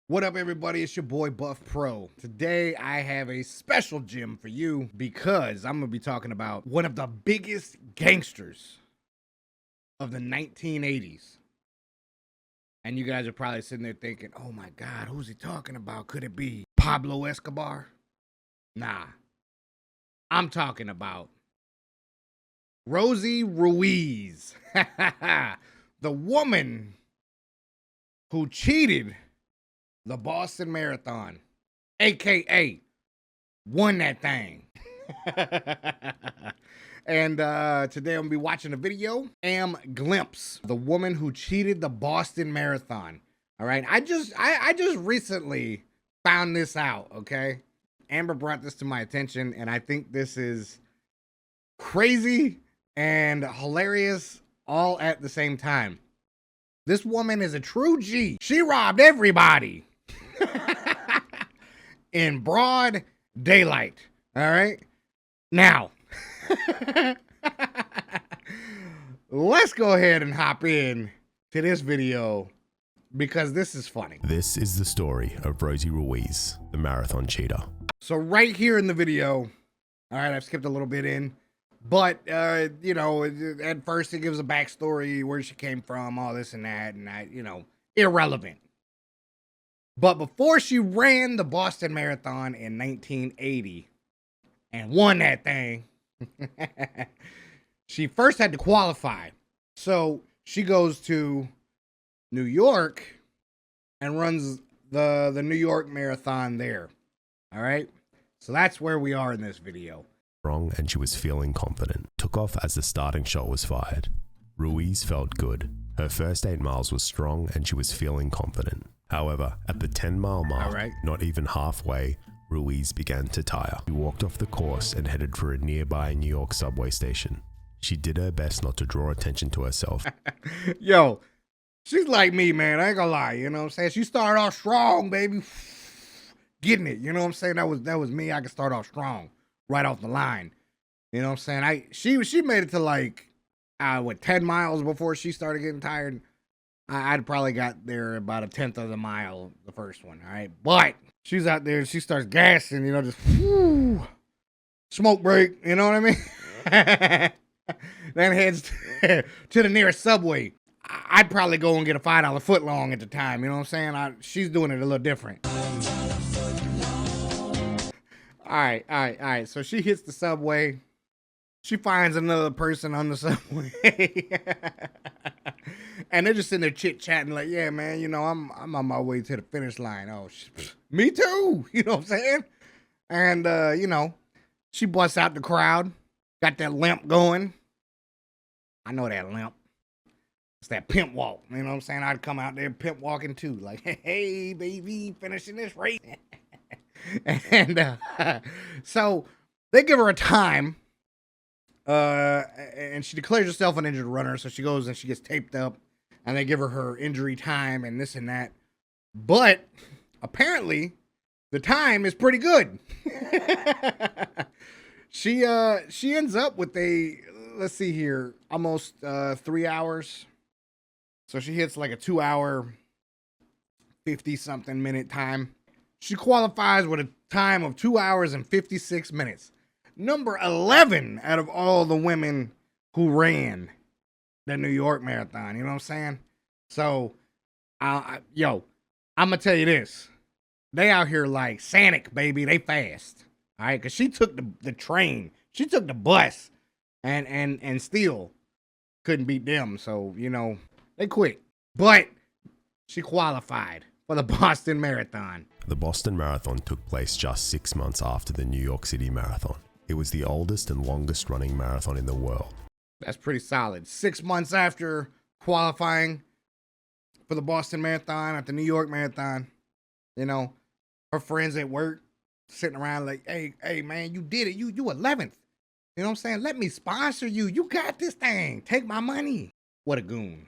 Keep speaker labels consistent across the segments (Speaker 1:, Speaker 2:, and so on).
Speaker 1: What up, everybody? It's your boy Buff Pro. Today I have a special gem for you because I'm gonna be talking about one of the biggest gangsters of the 1980s. And you guys are probably sitting there thinking, oh my God, who's he talking about? Could it be Pablo Escobar? Nah, I'm talking about Rosie Ruiz, the woman who cheated the Boston Marathon, aka won that thing. And today I'm gonna be watching a video, Amglimpse, the woman who cheated the Boston Marathon. All right, I just recently found this out. Okay, Amber brought this to my attention, and I think this is crazy and hilarious all at the same time. This woman is a true G. She robbed everybody in broad daylight. All right. Now, let's go ahead and hop in to this video because this is funny.
Speaker 2: This is the story of Rosie Ruiz, the marathon cheater.
Speaker 1: So right here in the video, all right, I've skipped a little bit in, but, you know, at first it gives a backstory, where she came from, all this and that, you know, irrelevant. But before she ran the Boston Marathon in 1980 and won that thing, she first had to qualify. So she goes to New York and runs the New York Marathon there. All right. So that's where we are in this video.
Speaker 2: Strong, and she was feeling confident. Took off as the starting shot was fired. Ruiz felt good. Her first 8 miles was strong and she was feeling confident. However, at the 10-mile mark, not even halfway, Ruiz began to tire. She walked off the course and headed for a nearby New York subway station. She did her best not to draw attention to herself.
Speaker 1: Yo, she's like me, man. I ain't gonna lie. You know what I'm saying? She started off strong, baby. Getting it. You know what I'm saying? That was me. I could start off strong right off the line. You know what I'm saying? She made it to like 10 miles before she started getting tired. I'd probably got there about 1/10 of the mile, the first one. All right, but she's out there. She starts gassing. You know, just smoke break. You know what I mean? Then heads to the nearest subway. I'd probably go and get a $5 foot long at the time. You know what I'm saying? She's doing it a little different. All right. So she hits the subway. She finds another person on the subway. And they're just sitting there chit-chatting like, yeah, man, you know, I'm on my way to the finish line. Oh, me too. You know what I'm saying? And, you know, she busts out the crowd. Got that limp going. I know that limp. It's that pimp walk. You know what I'm saying? I'd come out there pimp walking too. Like, hey, baby, finishing this race. And so they give her a time. And she declares herself an injured runner. So she goes and she gets taped up. And they give her injury time and this and that. But apparently, the time is pretty good. She ends up with let's see here, almost 3 hours. So she hits like a 2-hour, 50-something minute time. She qualifies with a time of 2 hours and 56 minutes. Number 11 out of all the women who ran the New York Marathon. You know what I'm saying? So, yo, I'm going to tell you this. They out here like Sonic, baby. They fast. All right? Because she took the train. She took the bus and still couldn't beat them. So, you know, they quit. But she qualified for the Boston Marathon.
Speaker 2: The Boston Marathon took place just 6 months after the New York City Marathon. It was the oldest and longest running marathon in the world.
Speaker 1: That's pretty solid. 6 months after qualifying for the Boston Marathon, at the New York Marathon, you know, her friends at work sitting around like, hey, man, you did it. You 11th. You know what I'm saying? Let me sponsor you. You got this thing. Take my money. What a goon.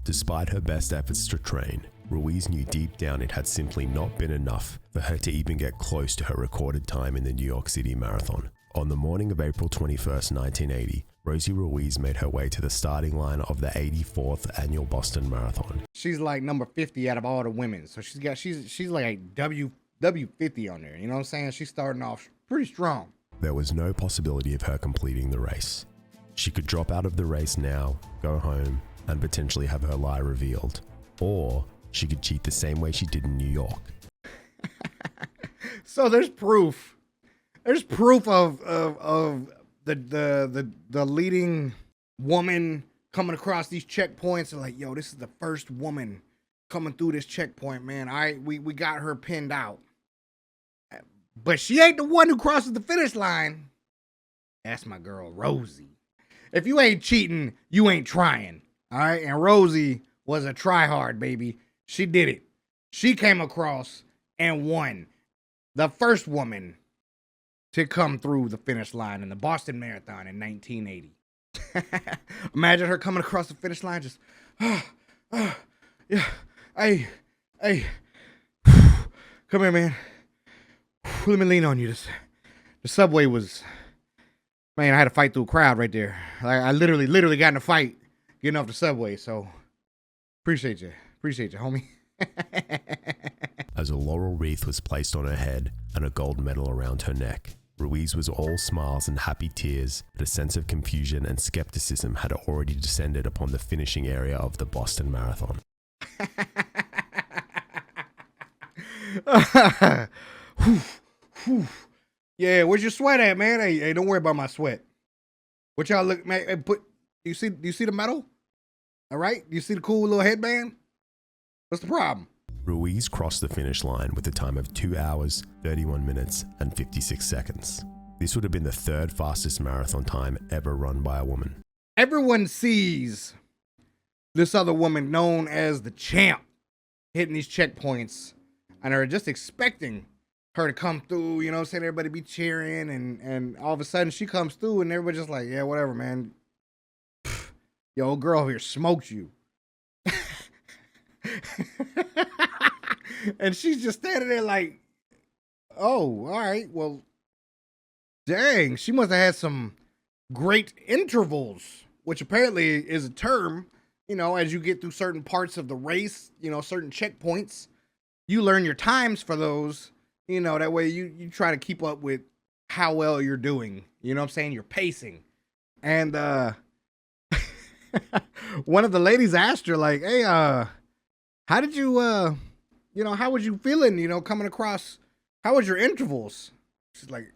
Speaker 2: Despite her best efforts to train, Ruiz knew deep down it had simply not been enough for her to even get close to her recorded time in the New York City Marathon. On the morning of April 21st, 1980, Rosie Ruiz made her way to the starting line of the 84th annual Boston Marathon.
Speaker 1: She's like number 50 out of all the women. So she's like a W50 on there. You know what I'm saying? She's starting off pretty strong.
Speaker 2: There was no possibility of her completing the race. She could drop out of the race now, go home, and potentially have her lie revealed. Or she could cheat the same way she did in New York.
Speaker 1: So there's proof. There's proof of the leading woman coming across these checkpoints and like, yo, this is the first woman coming through this checkpoint, man. We got her pinned out. But she ain't the one who crosses the finish line. That's my girl, Rosie. If you ain't cheating, you ain't trying. All right. And Rosie was a tryhard, baby. She did it. She came across and won. The first woman to come through the finish line in the Boston Marathon in 1980. Imagine her coming across the finish line just, yeah, hey, come here, man. Let me lean on you. The subway was, man, I had to fight through a crowd right there. I literally got in a fight getting off the subway, so appreciate you, homie.
Speaker 2: As a laurel wreath was placed on her head and a gold medal around her neck, Ruiz was all smiles and happy tears, but a sense of confusion and skepticism had already descended upon the finishing area of the Boston Marathon.
Speaker 1: Yeah, where's your sweat at, man? Hey, don't worry about my sweat. What y'all look, man? Hey, you see the medal? All right, you see the cool little headband? What's the problem?
Speaker 2: Ruiz crossed the finish line with a time of 2 hours, 31 minutes, and 56 seconds. This would have been the third fastest marathon time ever run by a woman.
Speaker 1: Everyone sees this other woman known as the champ hitting these checkpoints and are just expecting her to come through, you know what I'm saying? Everybody be cheering and all of a sudden she comes through and everybody just like, yeah, whatever, man. Pfft, yo, old girl over here smoked you. And she's just standing there like, oh, all right, well, dang, she must have had some great intervals, which apparently is a term, you know, as you get through certain parts of the race, you know, certain checkpoints, you learn your times for those, you know, that way you try to keep up with how well you're doing, you know what I'm saying? You're pacing. And one of the ladies asked her like, hey, how did you, you know, how was you feeling, you know, coming across, how was your intervals? She's like,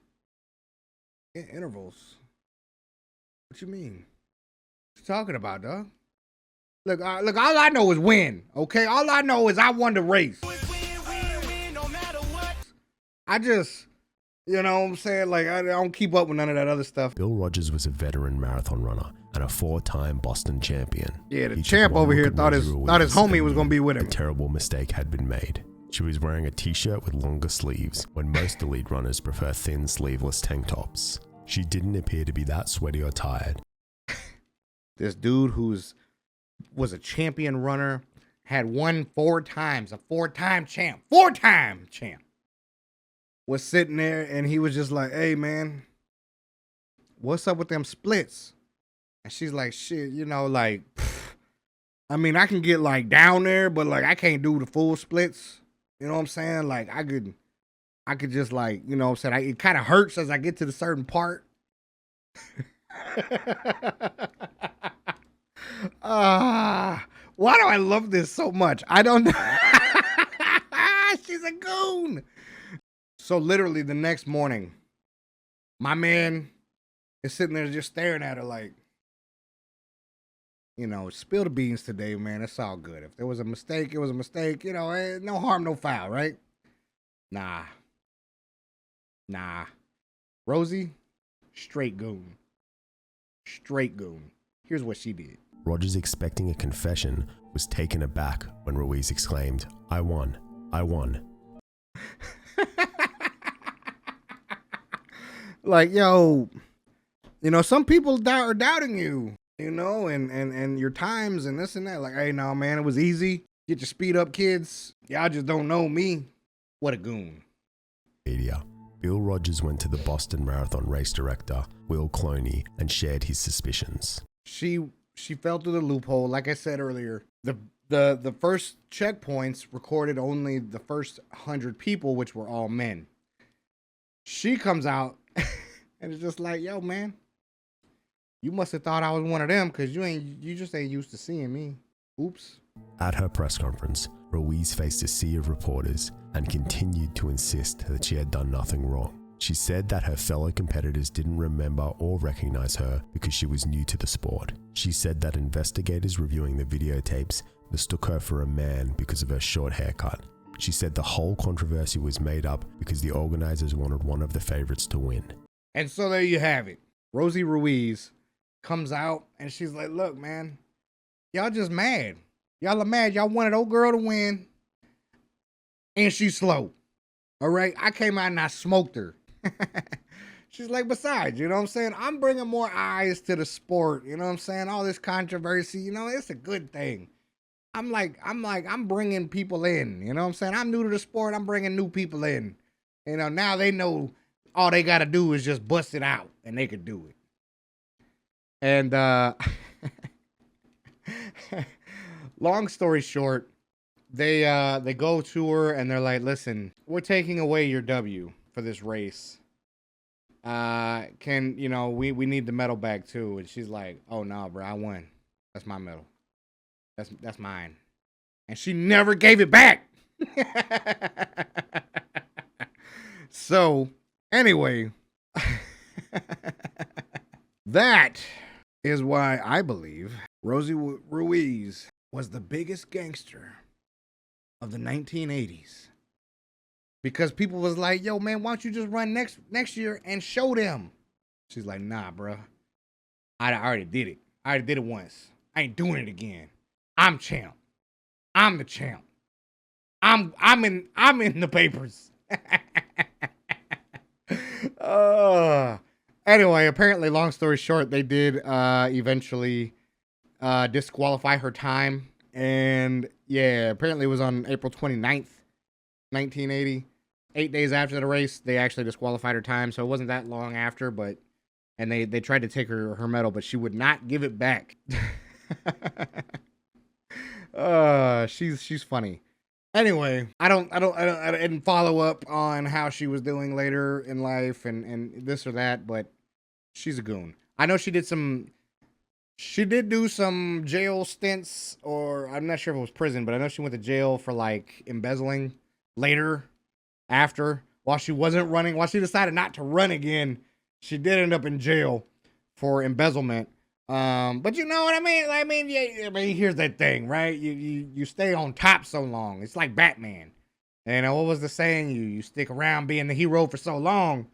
Speaker 1: intervals? What you mean? What you talking about, dog? Look, all I know is win, okay? All I know is I won the race. I just, you know what I'm saying? Like, I don't keep up with none of that other stuff.
Speaker 2: Bill Rogers was a veteran marathon runner and a 4-time Boston champion.
Speaker 1: Yeah, the champ over here thought his homie was going to be with him.
Speaker 2: A terrible mistake had been made. She was wearing a t-shirt with longer sleeves when most elite runners prefer thin sleeveless tank tops. She didn't appear to be that sweaty or tired.
Speaker 1: This dude was a champion runner, had won 4 times, a 4-time champ, was sitting there and he was just like, hey man, what's up with them splits? And she's like, shit, you know, like, I mean, I can get like down there, but like, I can't do the full splits. You know what I'm saying? Like I could just like, you know what I'm saying? It kind of hurts as I get to the certain part. Why do I love this so much? I don't know. She's a goon. So literally the next morning, my man is sitting there just staring at her like, you know, spill the beans today, man. It's all good. If there was a mistake, it was a mistake. You know, no harm, no foul, right? Nah. Rosie, straight goon. Here's what she did.
Speaker 2: Rogers, expecting a confession, was taken aback when Ruiz exclaimed, I won.
Speaker 1: Like, yo, you know, some people are doubting you, you know, and your times and this and that. Like, hey, no, man, it was easy. Get your speed up, kids. Y'all just don't know me. What a goon.
Speaker 2: Media. Bill Rogers went to the Boston Marathon race director, Will Cloney, and shared his suspicions.
Speaker 1: She fell through the loophole. Like I said earlier, the first checkpoints recorded only the first 100 people, which were all men. She comes out and it's just like, yo, man, you must have thought I was one of them because you just ain't used to seeing me. Oops.
Speaker 2: At her press conference, Ruiz faced a sea of reporters and continued to insist that she had done nothing wrong. She said that her fellow competitors didn't remember or recognize her because she was new to the sport. She said that investigators reviewing the videotapes mistook her for a man because of her short haircut. She said the whole controversy was made up because the organizers wanted one of the favorites to win.
Speaker 1: And so there you have it. Rosie Ruiz comes out and she's like, look, man, y'all just mad. Y'all are mad. Y'all wanted old girl to win. And she's slow. All right. I came out and I smoked her. She's like, besides, you know what I'm saying? I'm bringing more eyes to the sport. You know what I'm saying? All this controversy, you know, it's a good thing. I'm bringing people in. You know what I'm saying? I'm new to the sport. I'm bringing new people in. You know, now they know all they got to do is just bust it out and they could do it. And, long story short, they go to her and they're like, listen, we're taking away your W for this race. We need the medal back too. And she's like, oh no, bro, I won. That's my medal. That's mine. And she never gave it back. So anyway, that is why I believe Rosie Ruiz was the biggest gangster of the 1980s. Because people was like, yo, man, why don't you just run next year and show them? She's like, nah, bro. I already did it. I already did it once. I ain't doing it again. I'm champ. I'm the champ. I'm in the papers. Anyway, apparently, long story short, they did eventually disqualify her time. And yeah, apparently it was on April 29th, 1980. 8 days after the race, they actually disqualified her time. So it wasn't that long after, and they tried to take her medal, but she would not give it back. She's funny. Anyway, I didn't follow up on how she was doing later in life and this or that, but she's a goon. I know she did do some jail stints, or I'm not sure if it was prison, but I know she went to jail for like embezzling later, while she wasn't running, while she decided not to run again. She did end up in jail for embezzlement. But you know what I mean? Here's that thing, right? You stay on top so long. It's like Batman. And what was the saying? You stick around being the hero for so long,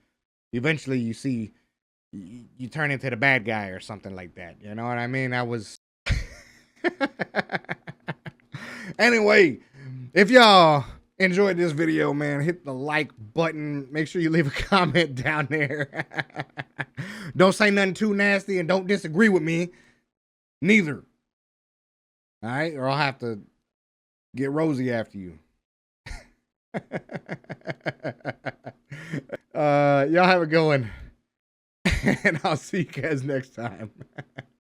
Speaker 1: eventually you turn into the bad guy or something like that. You know what I mean? That was Anyway, if y'all enjoyed this video, man, hit the like button. Make sure you leave a comment down there. Don't say nothing too nasty and don't disagree with me. Neither. All right? Or I'll have to get Rosie after you. Y'all have a good one. And I'll see you guys next time.